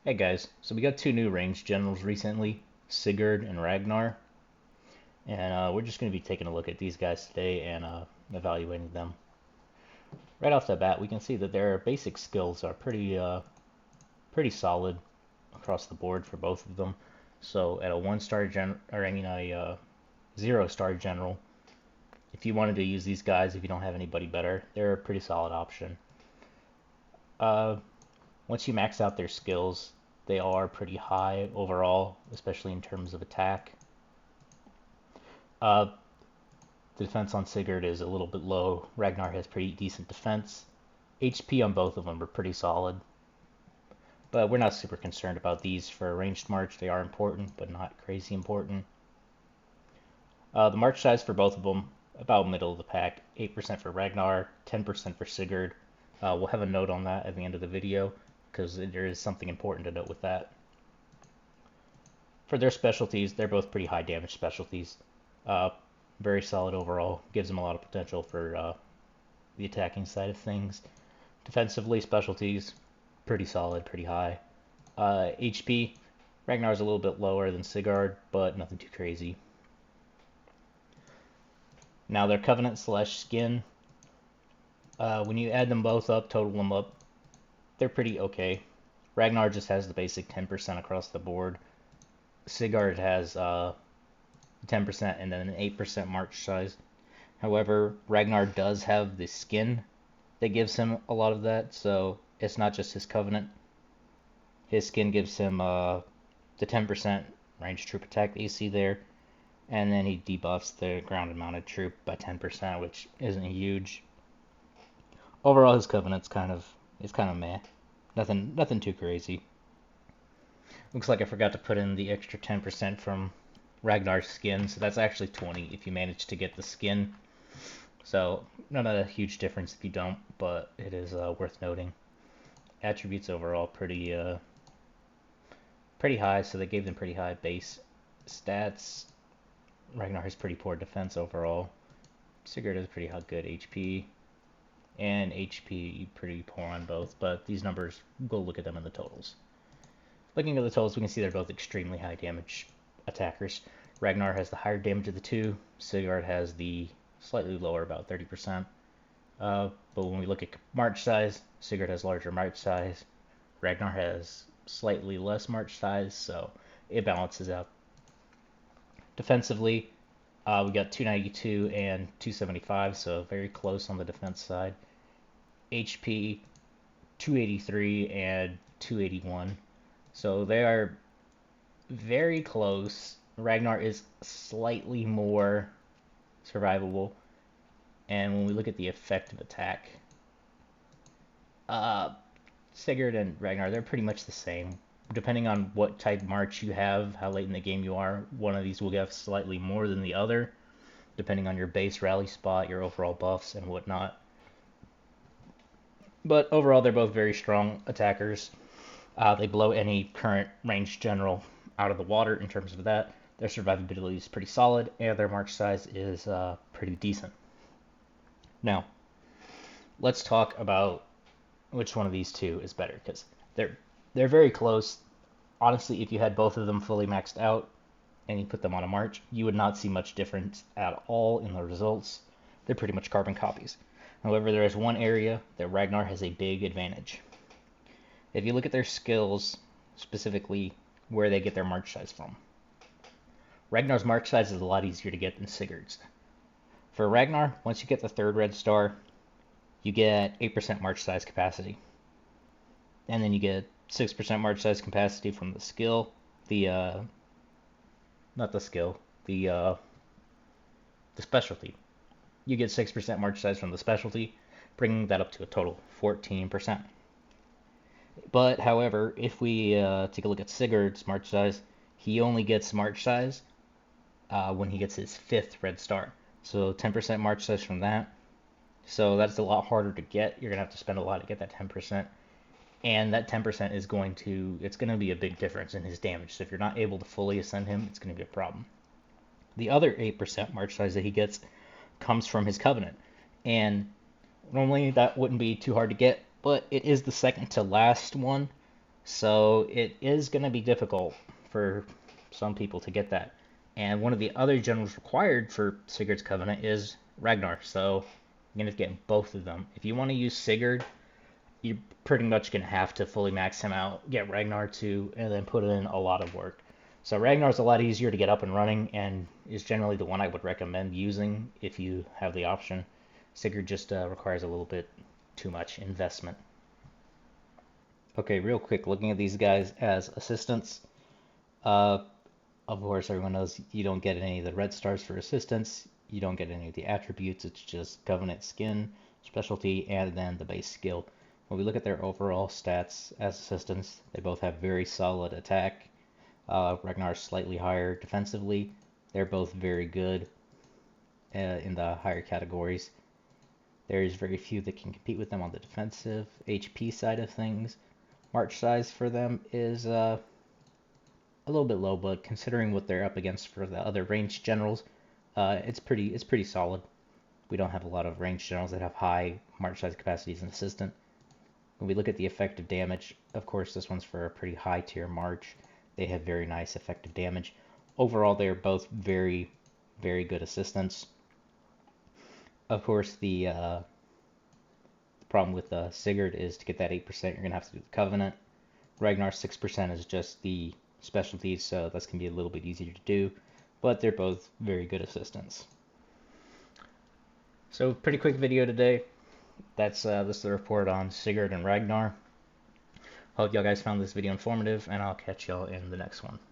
Hey guys, so we got two new ranged generals recently, Sigurd and Ragnar, and we're just going to be taking a look at these guys today and evaluating them. Right off the bat, we can see that their basic skills are pretty solid across the board for both of them. So at a one-star a 0-star general, if you wanted to use these guys, if you don't have anybody better, they're a pretty solid option. Uh, Once you max out their skills, they are pretty high overall, especially in terms of attack. Uh, the defense on Sigurd is a little bit low. Ragnar has pretty decent defense. HP on both of them are pretty solid. But we're not super concerned about these for a ranged march. They are important, but not crazy important. The march size for both of them, about middle of the pack. 8% for Ragnar, 10% for Sigurd. We'll have a note on that at the end of the video, because there is something important to note with that. For their specialties, they're both pretty high damage specialties. Uh, Very solid overall. Gives them a lot of potential for the attacking side of things. Defensively, specialties, pretty solid, pretty high. HP, Ragnar's a little bit lower than Sigurd, but nothing too crazy. Now their Covenant slash Skin, when you add them both up, total them up, they're pretty okay. Ragnar just has the basic 10% across the board. Sigurd has 10% and then an 8% march size. However, Ragnar does have the skin that gives him a lot of that, so it's not just his covenant. His skin gives him the 10% ranged troop attack that you see there, and then he debuffs the ground and mounted troop by 10%, which isn't huge. Overall, his covenant's kind of meh. Nothing too crazy. Looks like I forgot to put in the extra 10% from Ragnar's skin, so that's actually 20 if you manage to get the skin. So not a huge difference if you don't, but it is worth noting. Attributes overall pretty high, so they gave them pretty high base stats. Ragnar has pretty poor defense overall. Sigurd has pretty good HP, and HP pretty poor on both, but these numbers, go look at them in the totals. Looking at the totals, we can see they're both extremely high damage attackers. Ragnar has the higher damage of the two. Sigurd has the slightly lower, about 30%. But when we look at march size, Sigurd has larger march size. Ragnar has slightly less march size, so it balances out. Defensively, we got 292 and 275, so very close on the defense side. HP, 283 and 281. So they are very close. Ragnar is slightly more survivable. And when we look at the effective attack, uh, Sigurd and Ragnar, they're pretty much the same. Depending on what type march you have, how late in the game you are, one of these will get slightly more than the other, depending on your base rally spot, your overall buffs, and whatnot. But overall, they're both very strong attackers. They blow any current ranged general out of the water in terms of that. Their survivability is pretty solid, and their march size is pretty decent. Now, let's talk about which one of these two is better, because they're very close. Honestly, if you had both of them fully maxed out and you put them on a march, you would not see much difference at all in the results. They're pretty much carbon copies. However, there is one area that Ragnar has a big advantage. If you look at their skills, specifically where they get their march size from, Ragnar's march size is a lot easier to get than Sigurd's. For Ragnar, once you get the third red star, you get 8% march size capacity. And then you get 6% march size capacity from the skill, not the skill, the specialty. You get 6% march size from the specialty, bringing that up to a total 14%. But however, if we take a look at Sigurd's march size, he only gets march size when he gets his 5th red star. So 10% march size from that. So that's a lot harder to get. You're gonna have to spend a lot to get that 10%. And that 10% is going to be a big difference in his damage. So if you're not able to fully ascend him, it's going to be a problem. The other 8% march size that he gets comes from his covenant. And normally that wouldn't be too hard to get, but it is the second to last one. So it is going to be difficult for some people to get that. And one of the other generals required for Sigurd's Covenant is Ragnar. So you're going to get both of them. If you want to use Sigurd, you're pretty much going to have to fully max him out, get Ragnar too, and then put in a lot of work. So Ragnar's a lot easier to get up and running and is generally the one I would recommend using if you have the option. Sigurd just requires a little bit too much investment. Okay, real quick, looking at these guys as assistants. Uh, of course, everyone knows you don't get any of the red stars for assistants. You don't get any of the attributes. It's just Covenant skin, specialty, and then the base skill. When we look at their overall stats as assistants, they both have very solid attack. Ragnar's slightly higher defensively. They're both very good in the higher categories. There's very few that can compete with them on the defensive HP side of things. March size for them is a little bit low, but considering what they're up against for the other ranged generals, it's pretty solid. We don't have a lot of ranged generals that have high march size capacity as an assistant. When we look at the effective damage, of course, this one's for a pretty high tier march. They have very nice effective damage. Overall, they are both very, very good assistants. Of course, the problem with Sigurd is to get that 8%, you're going to have to do the Covenant. Ragnar 6% is just the specialties, so that's going to be a little bit easier to do, but they're both very good assistants. So pretty quick video today. This is the report on Sigurd and Ragnar. Hope y'all guys found this video informative, and I'll catch y'all in the next one.